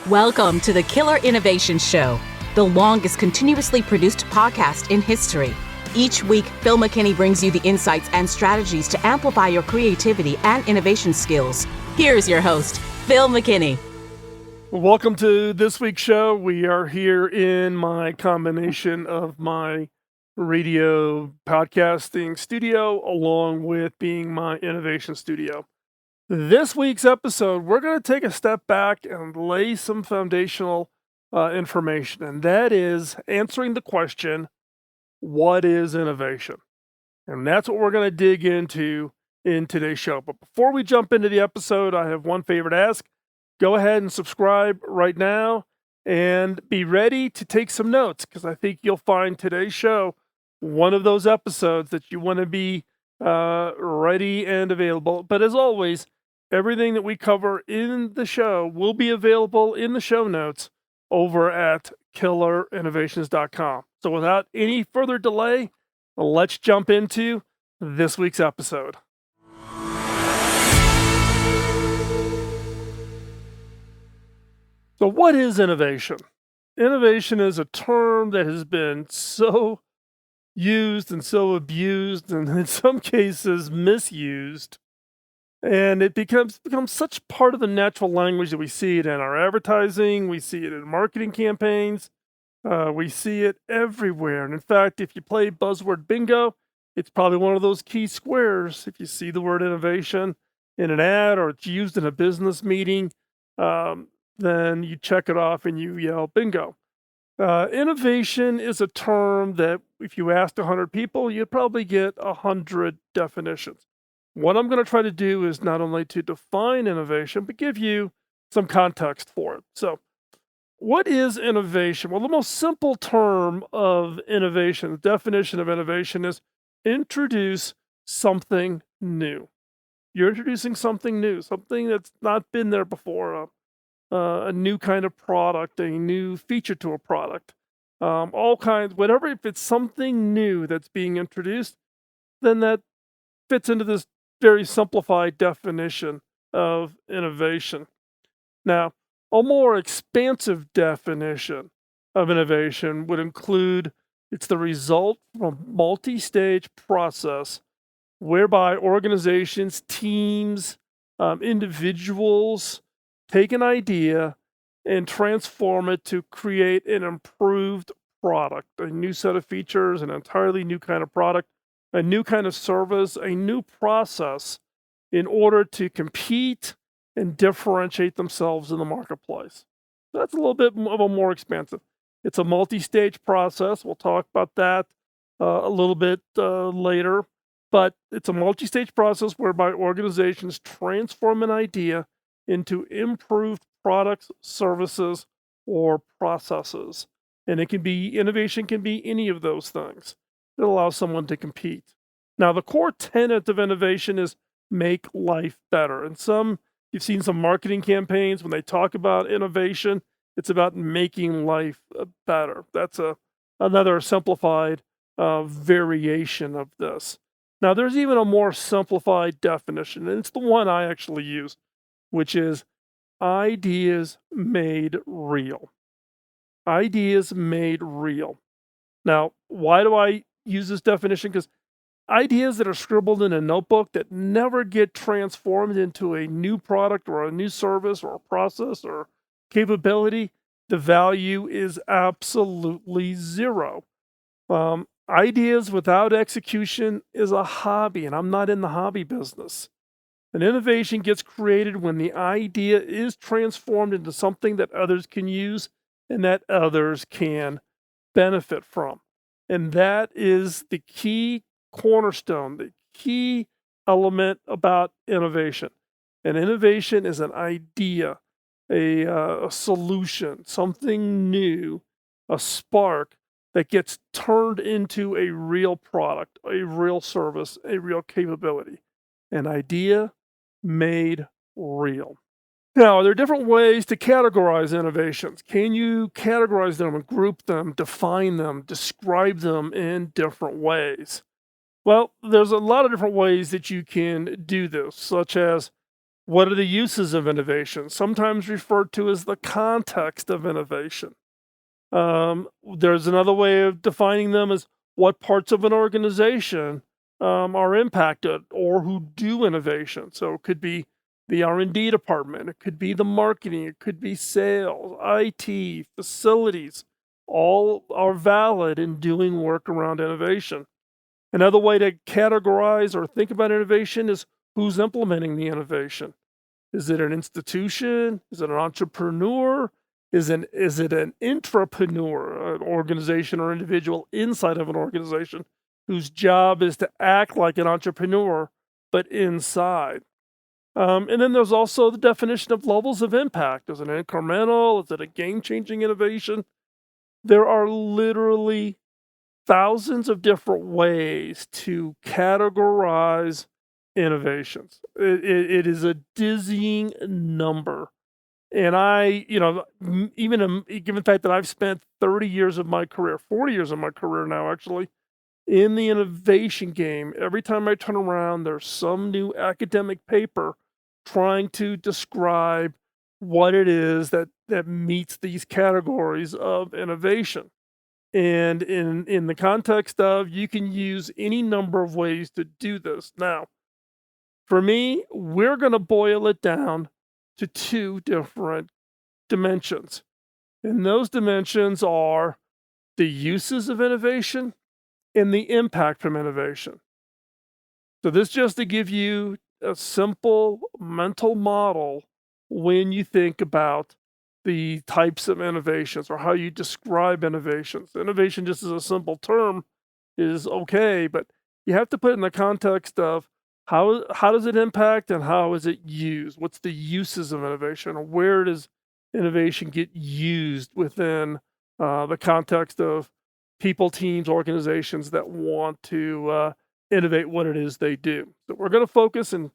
Welcome to the Killer Innovation Show, the longest continuously produced podcast in history. Each week, Phil McKinney brings you the insights and strategies to amplify your creativity and innovation skills. Here's your host, Phil McKinney. Welcome to this week's show. We are here in my combination of my radio podcasting studio along with being my innovation studio. This week's episode, we're going to take a step back and lay some foundational information, and that is answering the question, what is innovation? And that's what we're going to dig into in today's show. But before we jump into the episode, I have one favor to ask. Go ahead and subscribe right now and be ready to take some notes, because I think you'll find today's show one of those episodes that you want to be ready and available. But as always, everything that we cover in the show will be available in the show notes over at killerinnovations.com. So without any further delay, let's jump into this week's episode. So what is innovation? Innovation is a term that has been so used and so abused, and in some cases misused. And it becomes such part of the natural language that we see it in our advertising, we see it in marketing campaigns, we see it everywhere. And in fact, if you play buzzword bingo, it's probably one of those key squares. If you see the word innovation in an ad or it's used in a business meeting, then you check it off and you yell bingo. Innovation is a term that if you asked 100 people, you'd probably get 100 definitions. What I'm going to try to do is not only to define innovation, but give you some context for it. So, what is innovation? Well, the most simple term of innovation, the definition of innovation is introduce something new. You're introducing something new, something that's not been there before, a new kind of product, a new feature to a product, all kinds, whatever. If it's something new that's being introduced, then that fits into this very simplified definition of innovation. Now, a more expansive definition of innovation would include it's the result of a multi-stage process whereby organizations, teams, individuals take an idea and transform it to create an improved product, a new set of features, an entirely new kind of product, a new kind of service, a new process in order to compete and differentiate themselves in the marketplace. That's a little bit of a more expansive. It's a multi-stage process. We'll talk about that a little bit later. But it's a multi-stage process whereby organizations transform an idea into improved products, services, or processes. And innovation can be any of those things that allows someone to compete. Now, the core tenet of innovation is make life better. And you've seen some marketing campaigns when they talk about innovation, it's about making life better. That's another simplified variation of this. Now, there's even a more simplified definition, and it's the one I actually use, which is ideas made real. Ideas made real. Now, why do I use this definition? Because ideas that are scribbled in a notebook that never get transformed into a new product or a new service or a process or capability, the value is absolutely zero. Ideas without execution is a hobby, and I'm not in the hobby business. An innovation gets created when the idea is transformed into something that others can use and that others can benefit from. And that is the key cornerstone, the key element about innovation. And innovation is an idea, a solution, something new, a spark that gets turned into a real product, a real service, a real capability. An idea made real. Now, there are different ways to categorize innovations. Can you categorize them and group them, define them, describe them in different ways? Well, there's a lot of different ways that you can do this, such as What are the uses of innovation? Sometimes referred to as the context of innovation. There's another way of defining them as what parts of an organization are impacted or who do innovation. So it could be the R&D department, it could be the marketing, it could be sales, IT, facilities. All are valid in doing work around innovation. Another way to categorize or think about innovation is who's implementing the innovation. Is it an institution? Is it an entrepreneur? Is it an intrapreneur, an organization or individual inside of an organization whose job is to act like an entrepreneur, but inside? And then there's also the definition of levels of impact. Is it incremental? Is it a game changing innovation? There are literally thousands of different ways to categorize innovations. It is a dizzying number. And given the fact that I've spent 30 years of my career, 40 years of my career now, actually, in the innovation game, every time I turn around, there's some new academic paper trying to describe what it is that meets these categories of innovation. And in the context of you can use any number of ways to do this. Now, for me, we're going to boil it down to two different dimensions. And those dimensions are the uses of innovation and the impact from innovation. So, this just to give you a simple mental model when you think about the types of innovations or how you describe innovations. Innovation, just as a simple term, is okay, but you have to put it in the context of how does it impact and how is it used? What's the uses of innovation, or where does innovation get used within the context of people, teams, organizations that want to innovate what it is they do? So we're going to focus and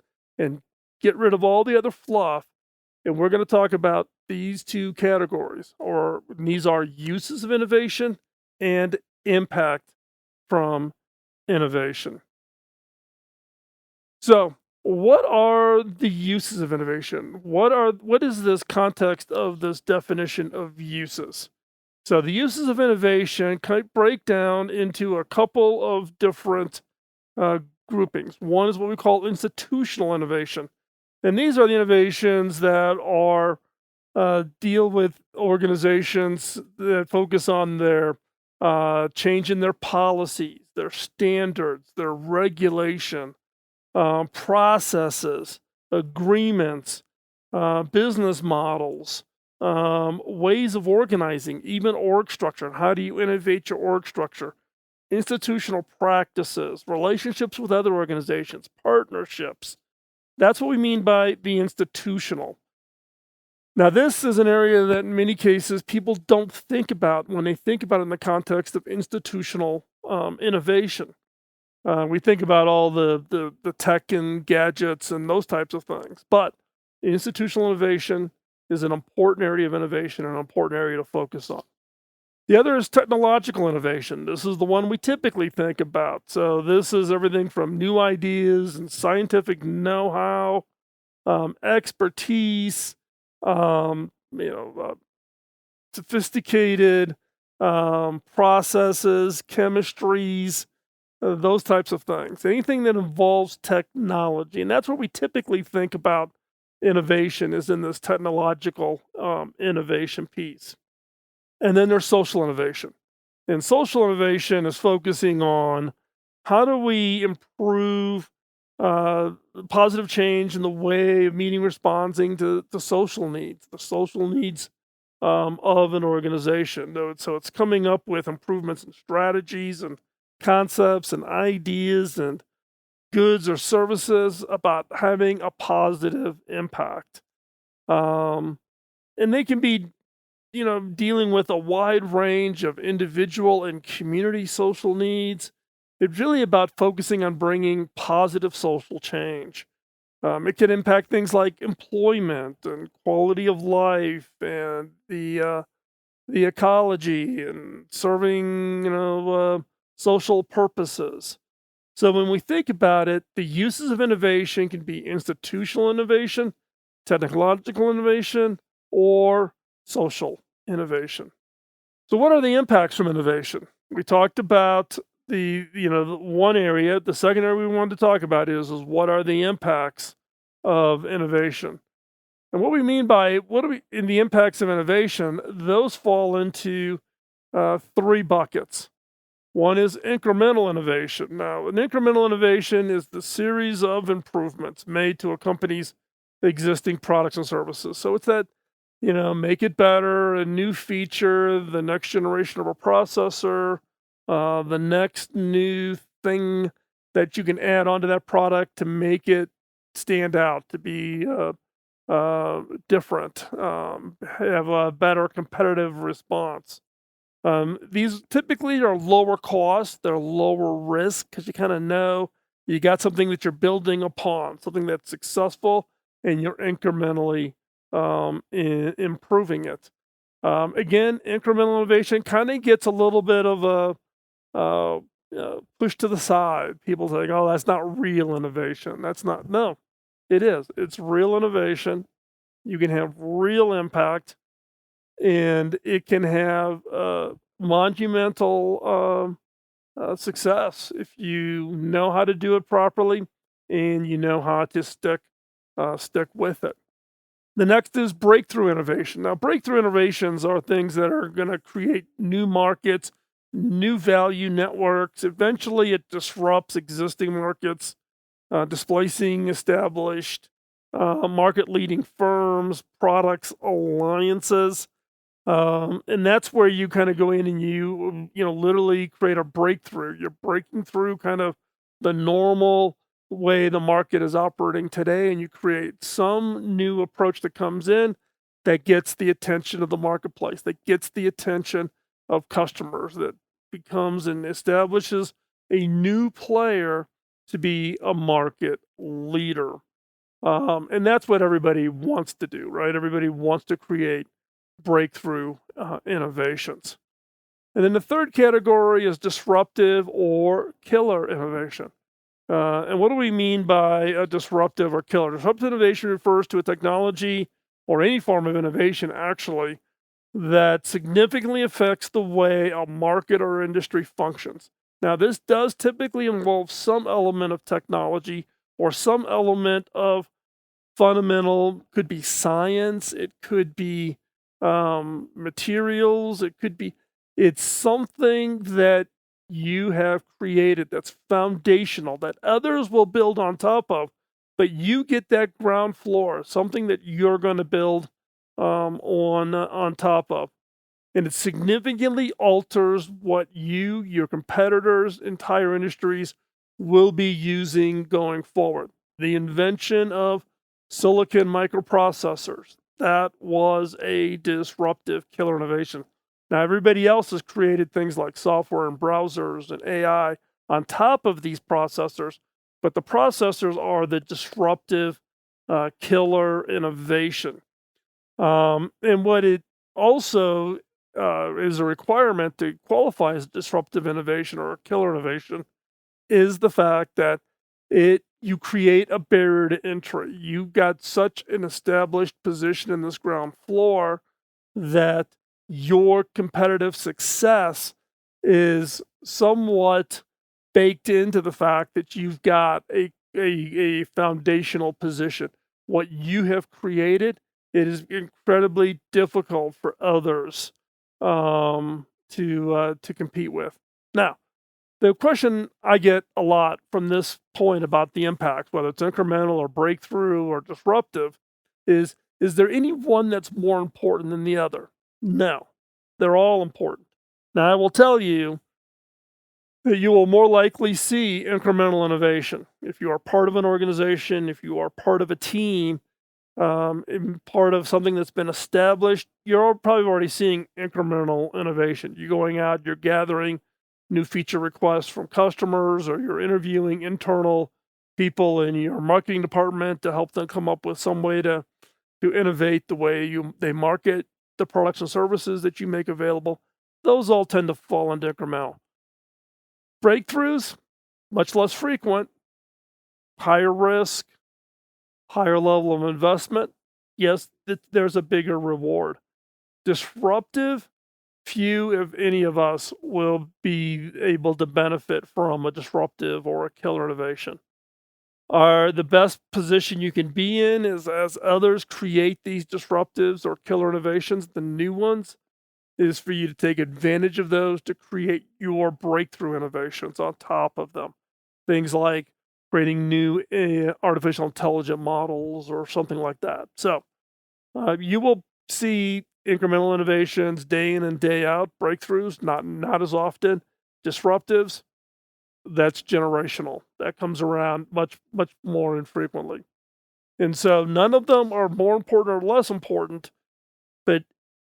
get rid of all the other fluff, and we're going to talk about these two categories, or these are uses of innovation and impact from innovation. So, what are the uses of innovation? What is this context of this definition of uses? So, the uses of innovation kind of break down into a couple of different uh, groupings. One is what we call institutional innovation, and these are the innovations that are deal with organizations that focus on their change in their policies, their standards, their regulation, processes, agreements, business models, ways of organizing, even org structure. How do you innovate your org structure? Institutional practices, relationships with other organizations, partnerships. That's what we mean by the institutional. Now, this is an area that in many cases people don't think about when they think about it in the context of institutional innovation. We think about all the tech and gadgets and those types of things, but institutional innovation is an important area of innovation and an important area to focus on. The other is technological innovation. This is the one we typically think about. So this is everything from new ideas and scientific know-how, expertise, sophisticated processes, chemistries, those types of things. Anything that involves technology, and that's what we typically think about innovation is in this technological innovation piece. And then there's social innovation. And social innovation is focusing on how do we improve positive change in the way of meeting, responding to the social needs of an organization. So it's coming up with improvements and strategies and concepts and ideas and goods or services about having a positive impact. And they can be, dealing with a wide range of individual and community social needs. It's really about focusing on bringing positive social change. It can impact things like employment and quality of life and the ecology and serving, social purposes. So when we think about it, the uses of innovation can be institutional innovation technological innovation, or social innovation. So what are the impacts from innovation? We talked about the one area. The second area we wanted to talk about is what are the impacts of innovation? And what we mean by what do we in the impacts of innovation, those fall into three buckets. One is incremental innovation. Now, an incremental innovation is the series of improvements made to a company's existing products and services. So it's that, make it better, a new feature, the next generation of a processor, the next new thing that you can add onto that product to make it stand out, to be different, have a better competitive response. These typically are lower cost, they're lower risk because you kind of know you got something that you're building upon, something that's successful, and you're incrementally improving it. Again, incremental innovation kind of gets a little bit of a push to the side. People think, "Oh, that's not real innovation." That's not. No, it is. It's real innovation. You can have real impact, and it can have monumental success if you know how to do it properly and you know how to stick with it. The next is breakthrough innovation. Now, breakthrough innovations are things that are going to create new markets, new value networks. Eventually, it disrupts existing markets, displacing established market leading firms, products, alliances. And that's where you kind of go in and you literally create a breakthrough. You're breaking through kind of the normal way the market is operating today, and you create some new approach that comes in that gets the attention of the marketplace, that gets the attention of customers, that becomes and establishes a new player to be a market leader. And that's what everybody wants to do, right? Everybody wants to create breakthrough innovations. And then the third category is disruptive or killer innovation. And what do we mean by a disruptive or killer? Disruptive innovation refers to a technology or any form of innovation, actually, that significantly affects the way a market or industry functions. Now, this does typically involve some element of technology or some element of fundamental, could be science, it could be materials, it's something that you have created that's foundational that others will build on top of, but you get that ground floor, something that you're going to build on top of, and it significantly alters what your competitors, entire industries will be using going forward. The invention of silicon microprocessors, that was a disruptive killer innovation. Now, everybody else has created things like software and browsers and AI on top of these processors, but the processors are the disruptive killer innovation. And what it also is a requirement to qualify as disruptive innovation or a killer innovation is the fact that you create a barrier to entry. You've got such an established position in this ground floor that your competitive success is somewhat baked into the fact that you've got a foundational position. What you have created, it is incredibly difficult for others to compete with. Now, the question I get a lot from this point about the impact, whether it's incremental or breakthrough or disruptive, is there any one that's more important than the other? No, they're all important. Now, I will tell you that you will more likely see incremental innovation. If you are part of an organization, if you are part of a team, and part of something that's been established, you're probably already seeing incremental innovation. You're going out, you're gathering new feature requests from customers, or you're interviewing internal people in your marketing department to help them come up with some way to innovate the way they market the products and services that you make available. Those all tend to fall into incremental. Breakthroughs, much less frequent, higher risk, higher level of investment, yes, there's a bigger reward. Disruptive, few, if any of us, will be able to benefit from a disruptive or a killer innovation. Are the best position you can be in is as others create these disruptives or killer innovations, the new ones, is for you to take advantage of those to create your breakthrough innovations on top of them. Things like creating new artificial intelligent models or something like that. So you will see incremental innovations day in and day out, breakthroughs, not as often. Disruptives, that's generational. That comes around much more infrequently. And so none of them are more important or less important, but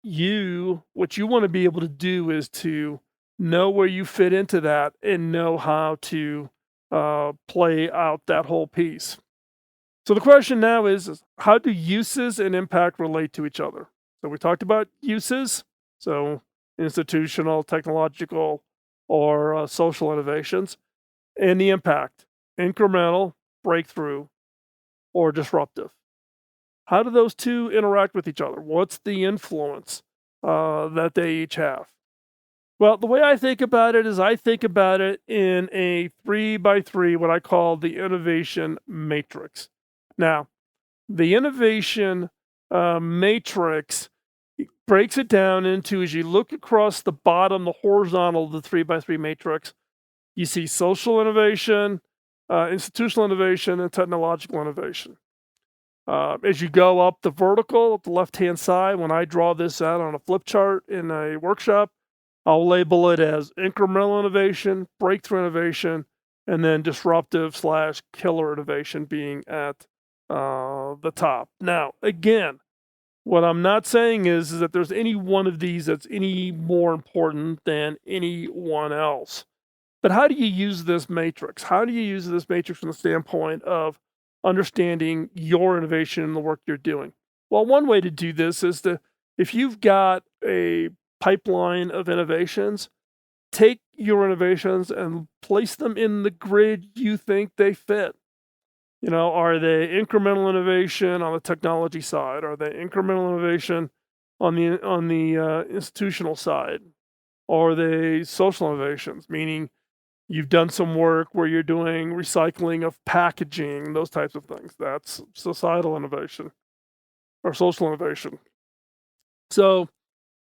what you want to be able to do is to know where you fit into that and know how to play out that whole piece. So the question now is how do uses and impact relate to each other? So we talked about uses, so institutional, technological, or social innovations, and the impact, incremental, breakthrough, or disruptive. How do those two interact with each other? What's the influence that they each have? Well, the way I think about it is I think about it in a 3 by 3, what I call the innovation matrix. Now, the innovation matrix breaks it down into, as you look across the bottom, the horizontal of the 3 by 3 matrix, you see social innovation, institutional innovation, and technological innovation. As you go up the vertical at the left-hand side, when I draw this out on a flip chart in a workshop, I'll label it as incremental innovation, breakthrough innovation, and then disruptive slash killer innovation being at the top. Now, again, what I'm not saying is that there's any one of these that's any more important than anyone else. But how do you use this matrix? How do you use this matrix from the standpoint of understanding your innovation and the work you're doing? Well, one way to do this is if you've got a pipeline of innovations, take your innovations and place them in the grid you think they fit. Are they incremental innovation on the technology side? Are they incremental innovation on the institutional side? Or are they social innovations, meaning you've done some work where you're doing recycling of packaging, those types of things. That's societal innovation or social innovation. So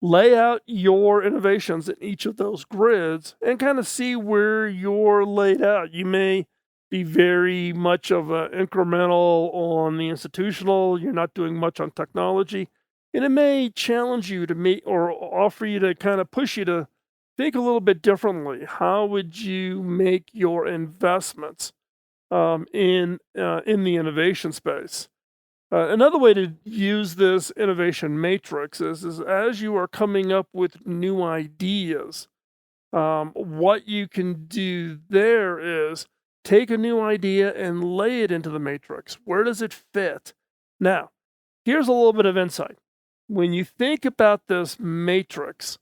lay out your innovations in each of those grids and kind of see where you're laid out. You may be very much of an incremental on the institutional, you're not doing much on technology, and it may challenge you to meet or offer you to kind of push you to think a little bit differently. How would you make your investments in the innovation space? Another way to use this innovation matrix is as you are coming up with new ideas, what you can do there is take a new idea and lay it into the matrix. Where does it fit? Now, here's a little bit of insight. When you think about this matrix,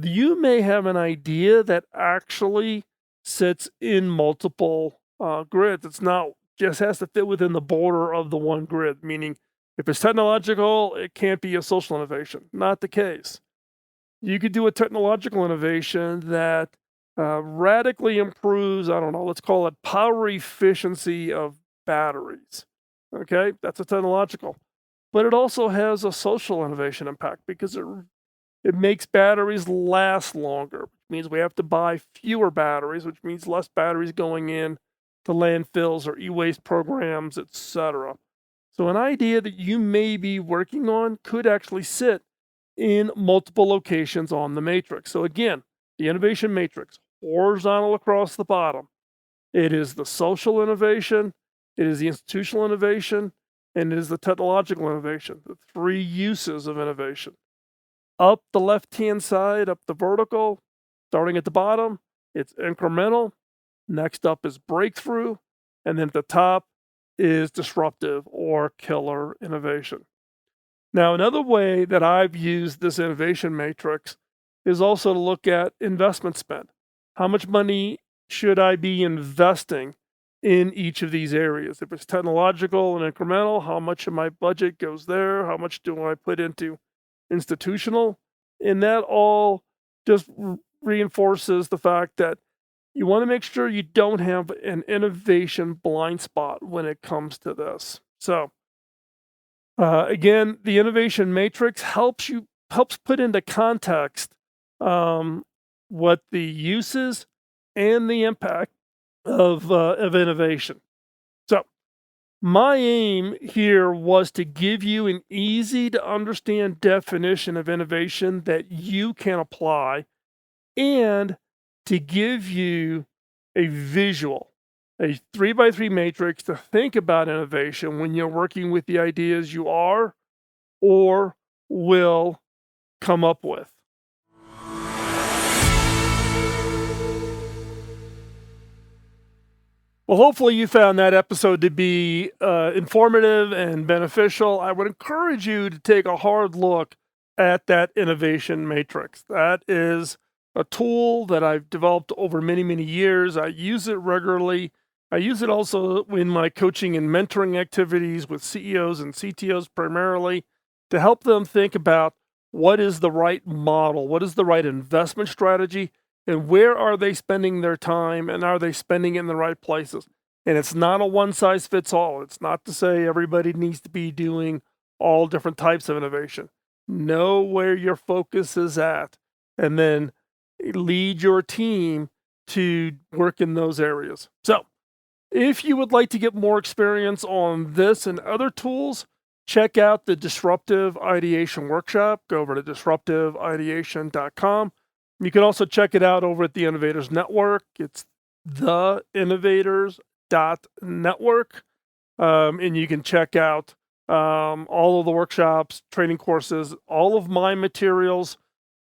you may have an idea that actually sits in multiple grids. It's not just has to fit within the border of the one grid, meaning if it's technological, it can't be a social innovation. Not the case. You could do a technological innovation that radically improves, I don't know, let's call it power efficiency of batteries. Okay, that's a technological. But it also has a social innovation impact because it makes batteries last longer, which means we have to buy fewer batteries, which means less batteries going in to landfills or e-waste programs, etc. So an idea that you may be working on could actually sit in multiple locations on the matrix. So again, the innovation matrix, horizontal across the bottom. It is the social innovation, it is the institutional innovation, and it is the technological innovation, the three uses of innovation. Up the left-hand side, up the vertical, starting at the bottom, it's incremental. Next up is breakthrough. And then at the top is disruptive or killer innovation. Now, another way that I've used this innovation matrix is also to look at investment spend. How much money should I be investing in each of these areas. If it's technological and incremental, how much of my budget goes there? How much do I put into institutional? And that all just reinforces the fact that you want to make sure you don't have an innovation blind spot when it comes to this. So, again, the innovation matrix helps put into context what the uses and the impact of innovation. So, my aim here was to give you an easy to understand definition of innovation that you can apply, and to give you a visual, a 3x3 matrix to think about innovation when you're working with the ideas you are or will come up with. Well, hopefully you found that episode to be informative and beneficial. I would encourage you to take a hard look at that innovation matrix. That is a tool that I've developed over many, many years. I use it regularly. I use it also in my coaching and mentoring activities with CEOs and CTOs primarily to help them think about what is the right model, what is the right investment strategy, and where are they spending their time, and are they spending it in the right places? And it's not a one size fits all. It's not to say everybody needs to be doing all different types of innovation. Know where your focus is at, and then lead your team to work in those areas. So, if you would like to get more experience on this and other tools, check out the Disruptive Ideation Workshop. Go over to disruptiveideation.com. You can also check it out over at the Innovators Network. It's theinnovators.network. And you can check out all of the workshops, training courses, all of my materials,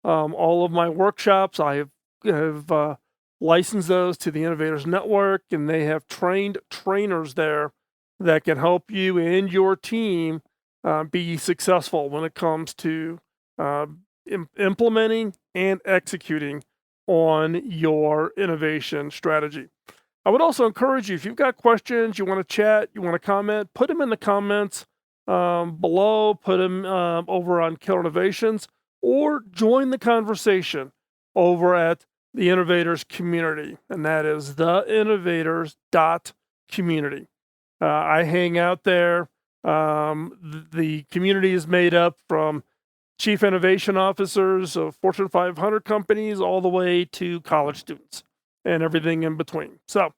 all of my workshops. I have licensed those to the Innovators Network, and they have trained trainers there that can help you and your team be successful when it comes to implementing and executing on your innovation strategy. I would also encourage you, if you've got questions, you want to chat, you want to comment, put them in the comments below, put them over on Killer Innovations, or join the conversation over at the Innovators community, and that is theinnovators.community. I hang out there. The community is made up from chief innovation officers of Fortune 500 companies all the way to college students and everything in between. So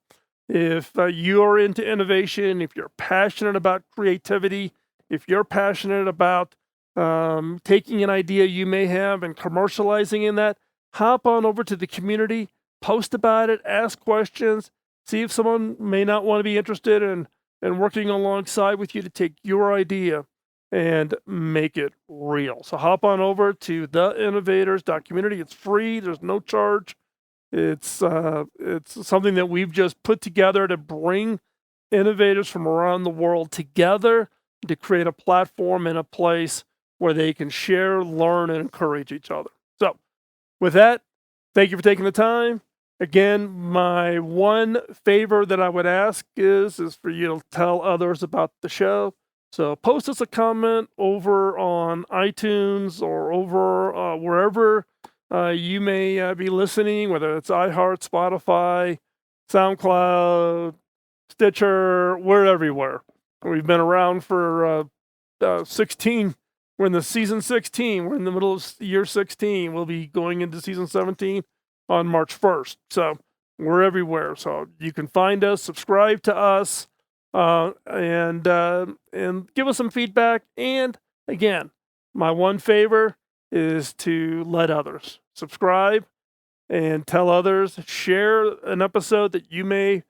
if you're into innovation, if you're passionate about creativity, if you're passionate about taking an idea you may have and commercializing in that, hop on over to the community, post about it, ask questions, see if someone may not want to be interested in working alongside with you to take your idea and make it real. So hop on over to theinnovators.community. It's free. There's no charge. It's something that we've just put together to bring innovators from around the world together to create a platform and a place where they can share, learn, and encourage each other. So with that, thank you for taking the time. Again, my one favor that I would ask is for you to tell others about the show. So post us a comment over on iTunes or over wherever you may be listening, whether it's iHeart, Spotify, SoundCloud, Stitcher, we're everywhere. We've been around for 16. We're in the season 16. We're in the middle of year 16. We'll be going into season 17 on March 1st. So we're everywhere. So you can find us, subscribe to us, and give us some feedback. And again, my one favor is to let others subscribe and tell others, share an episode that you may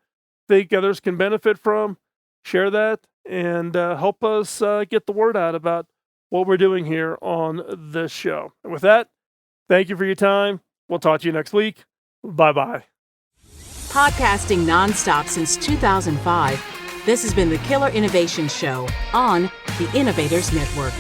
think others can benefit from, share that, and help us get the word out about what we're doing here on this show. And with that, thank you for your time. We'll talk to you next week. Bye-bye. Podcasting nonstop since 2005, this has been the Killer Innovation Show on the Innovators Network.